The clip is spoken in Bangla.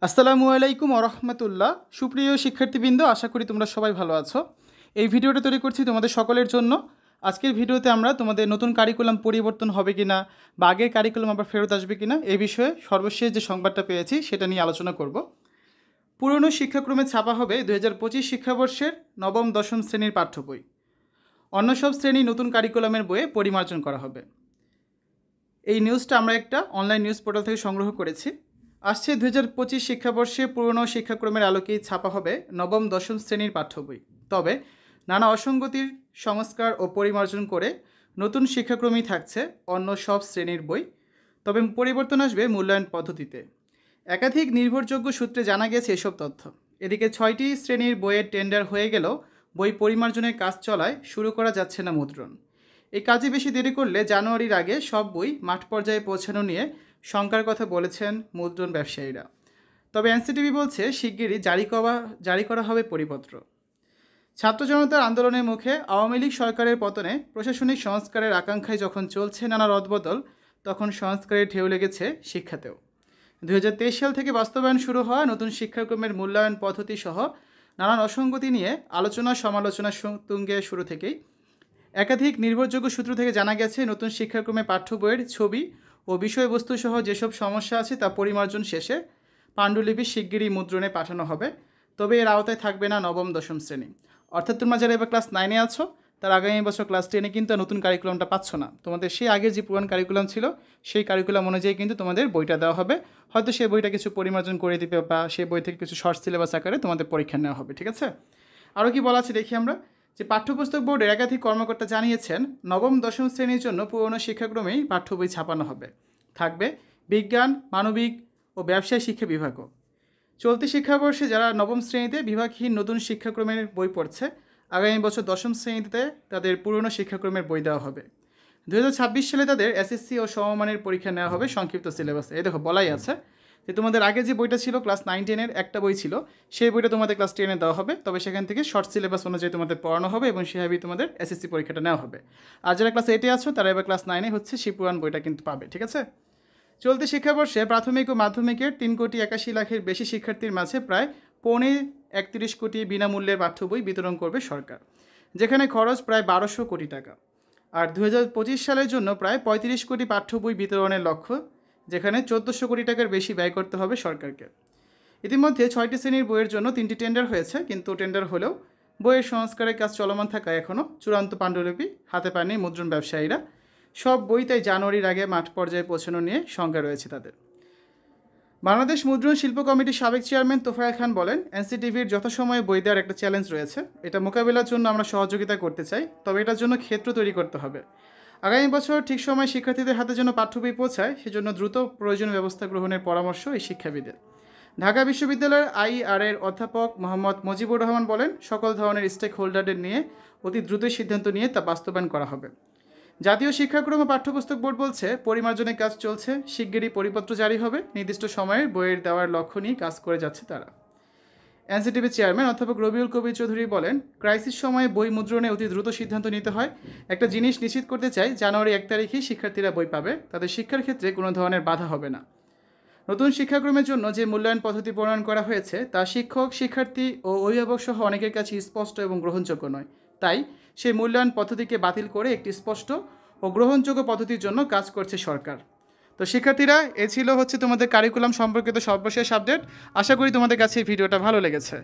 আসসালামু আলাইকুম ওরহমতুল্লাহ। সুপ্রিয় শিক্ষার্থীবৃন্দ, আশা করি তোমরা সবাই ভালো আছো। এই ভিডিওটা তৈরি করছি তোমাদের সকলের জন্য। আজকের ভিডিওতে আমরা তোমাদের নতুন কারিকুলাম পরিবর্তন হবে কিনা বা আগের কারিকুলাম আবার ফেরত আসবে কিনা এই বিষয়ে সর্বশেষ যে সংবাদটা পেয়েছি সেটা নিয়ে আলোচনা করব। পুরনো শিক্ষাক্রমে ছাপা হবে 2025 শিক্ষাবর্ষের নবম দশম শ্রেণীর পাঠ্য বই। অন্য সব শ্রেণী নতুন কারিকুলামের বইয়ে পরিমার্জন করা হবে। এই নিউজটা আমরা একটা অনলাইন নিউজ পোর্টাল থেকে সংগ্রহ করেছি। আসছে 2025 শিক্ষাবর্ষে পুরনো শিক্ষাক্রমের আলোকেই ছাপা হবে নবম দশম শ্রেণীর পাঠ্য বই। তবে নানা অসঙ্গতির সংস্কার ও পরিমার্জন করে নতুন শিক্ষাক্রমেই থাকছে অন্য সব শ্রেণীর বই। তবে পরিবর্তন আসবে মূল্যায়ন পদ্ধতিতে। একাধিক নির্ভরযোগ্য সূত্রে জানা গেছে এসব তথ্য। এদিকে 6টি শ্রেণীর বইয়ের টেন্ডার হয়ে গেলেও বই পরিমার্জনের কাজ চলায় শুরু করা যাচ্ছে না মুদ্রণ। এই কাজে বেশি দেরি করলে জানুয়ারির আগে সব বই মাঠ পর্যায়ে পৌঁছানো নিয়ে শঙ্কার কথা বলেছেন মুদ্রণ ব্যবসায়ীরা। তবে এনসিটিভি বলছে শিগগিরই জারি করা হবে পরিপত্র। ছাত্র জনতার আন্দোলনের মুখে আওয়ামী লীগ সরকারের পতনে প্রশাসনিক সংস্কারের আকাঙ্ক্ষায় যখন চলছে নানা রদবদল, তখন সংস্কারের ঢেউ লেগেছে শিক্ষাতেও। 2023 সাল থেকে বাস্তবায়ন শুরু হওয়া নতুন শিক্ষাক্রমের মূল্যায়ন পদ্ধতি সহ নানান অসঙ্গতি নিয়ে আলোচনা সমালোচনা তুঙ্গে শুরু থেকেই। একাধিক নির্ভরযোগ্য সূত্র থেকে জানা গেছে নতুন শিক্ষাক্রমে পাঠ্য বইয়ের ছবি ও বিষয়বস্তু সহ যেসব সমস্যা আছে তা পরিমার্জন শেষে পাণ্ডুলিপি শিগগিরই মুদ্রণে পাঠানো হবে। তবে এর আওতায় থাকবে না নবম দশম শ্রেণী। অর্থাৎ তোমরা যারা এবার ক্লাস 9-এ আছো তার আগামী বছর ক্লাস 10-এ কিন্তু নতুন কারিকুলামটা পাচ্ছ না। তোমাদের সেই আগের যে পুরান কারিকুলাম ছিল সেই কারিকুলাম অনুযায়ী কিন্তু তোমাদের বইটা দেওয়া হবে। হয়তো সেই বইটা কিছু পরিমার্জন করে দিবে বা সেই বই থেকে কিছু শর্ট সিলেবাস আকারে তোমাদের পরীক্ষা নেওয়া হবে। ঠিক আছে, আরও কি বলা আছে দেখি আমরা। যে পাঠ্যপুস্তক বোর্ডের একাধিক কর্মকর্তা জানিয়েছেন নবম দশম শ্রেণীর জন্য পুরনো শিক্ষাক্রমেই পাঠ্য বই ছাপানো হবে। থাকবে বিজ্ঞান, মানবিক ও ব্যবসায় শিক্ষা বিভাগও। চলতি শিক্ষাবর্ষে যারা নবম শ্রেণীতে বিভাগহীন নতুন শিক্ষাক্রমের বই পড়ছে, আগামী বছর দশম শ্রেণীতে তাদের পুরনো শিক্ষাক্রমের বই দেওয়া হবে। 2026 সালে তাদের এসএসসি ও সমমানের পরীক্ষা নেওয়া হবে সংক্ষিপ্ত সিলেবাসে। এই দেখো বলাই আছে যে তোমাদের আগে যে বইটা ছিল ক্লাস 9-10-এর একটা বই ছিল, সেই বইটা তোমাদের ক্লাস 10-এ দেওয়া হবে। তবে সেখান থেকে শর্ট সিলেবাস অনুযায়ী তোমাদের পড়ানো হবে এবং সেভাবেই তোমাদের এসএসসি পরীক্ষাটা নেওয়া হবে। আর যারা ক্লাস 8-এ আছো তারা এবার ক্লাস 9-এ হচ্ছে সেই পুরান বইটা কিন্তু পাবে। ঠিক আছে, চলতি শিক্ষাবর্ষে প্রাথমিক ও মাধ্যমিকের 3,81,00,000-এর বেশি শিক্ষার্থীর মাঝে প্রায় 31 কোটি বিনামূল্যের পাঠ্য বই বিতরণ করবে সরকার, যেখানে খরচ প্রায় 1200 কোটি টাকা। আর 2025 সালের জন্য প্রায় 35 কোটি পাঠ্য বই বিতরণের লক্ষ্য, যেখানে 1400 কোটি টাকার বেশি ব্যয় করতে হবে সরকারকে। ইতিমধ্যে 6টি শ্রেণীর বইয়ের জন্য 3টি টেন্ডার হয়েছে, কিন্তু টেন্ডার হলেও বইয়ের সংস্কারের কাজ চলমান থাকায় এখনও চূড়ান্ত পাণ্ডুলিপি হাতে পায়নি মুদ্রণ ব্যবসায়ীরা। সব বই তাই জানুয়ারির আগে মাঠ পর্যায়ে পৌঁছানো নিয়ে শঙ্কা রয়েছে তাদের। বাংলাদেশ মুদ্রণ শিল্প কমিটির সাবেক চেয়ারম্যান তোফায়েল খান বলেন, এনসিটিভির যথাসময়ে বই দেওয়ার একটা চ্যালেঞ্জ রয়েছে। এটা মোকাবিলার জন্য আমরা সহযোগিতা করতে চাই, তবে এটার জন্য ক্ষেত্র তৈরি করতে হবে। আগামী বছর ঠিক সময় শিক্ষার্থীদের হাতে যেন পাঠ্য বই পৌঁছায়, সেজন্য দ্রুত প্রয়োজনীয় ব্যবস্থা গ্রহণের পরামর্শ এই শিক্ষাবিদের। ঢাকা বিশ্ববিদ্যালয়ের আইআর-এর অধ্যাপক মোহাম্মদ মুজিবুর রহমান বলেন, সকল ধরনের স্টেক হোল্ডারদের নিয়ে অতি দ্রুতই সিদ্ধান্ত নিয়ে তা বাস্তবায়ন করা হবে। জাতীয় শিক্ষাক্রম ও পাঠ্যপুস্তক বোর্ড বলছে পরিমার্জনের কাজ চলছে, শিগগিরই পরিপত্র জারি হবে। নির্দিষ্ট সময়ে বইয়ের দেওয়ার লক্ষ্য নিয়ে কাজ করে যাচ্ছে তারা। এনসিটিভি চেয়ারম্যান অধ্যাপক রবিউল কবির চৌধুরী বলেন, ক্রাইসিস সময়ে বই মুদ্রণে অতি দ্রুত সিদ্ধান্ত নিতে হয়। একটা জিনিস নিশ্চিত করতে চাই, জানুয়ারি 1 তারিখেই শিক্ষার্থীরা বই পাবে, তাদের শিক্ষার ক্ষেত্রে কোনো ধরনের বাধা হবে না। নতুন শিক্ষাক্রমের জন্য যে মূল্যায়ন পদ্ধতি প্রণয়ন করা হয়েছে তা শিক্ষক, শিক্ষার্থী ও অভিভাবক সহ অনেকের কাছে স্পষ্ট এবং গ্রহণযোগ্য নয়। তাই সেই মূল্যায়ন পদ্ধতিকে বাতিল করে একটি স্পষ্ট ও গ্রহণযোগ্য পদ্ধতির জন্য কাজ করছে সরকার। তো শিক্ষার্থীরা, এ ছিল তোমাদের কারিকুলাম সম্পর্কিত সর্বশেষ আপডেট। আশা করি তোমাদের কাছে এই ভিডিওটা ভালো লেগেছে।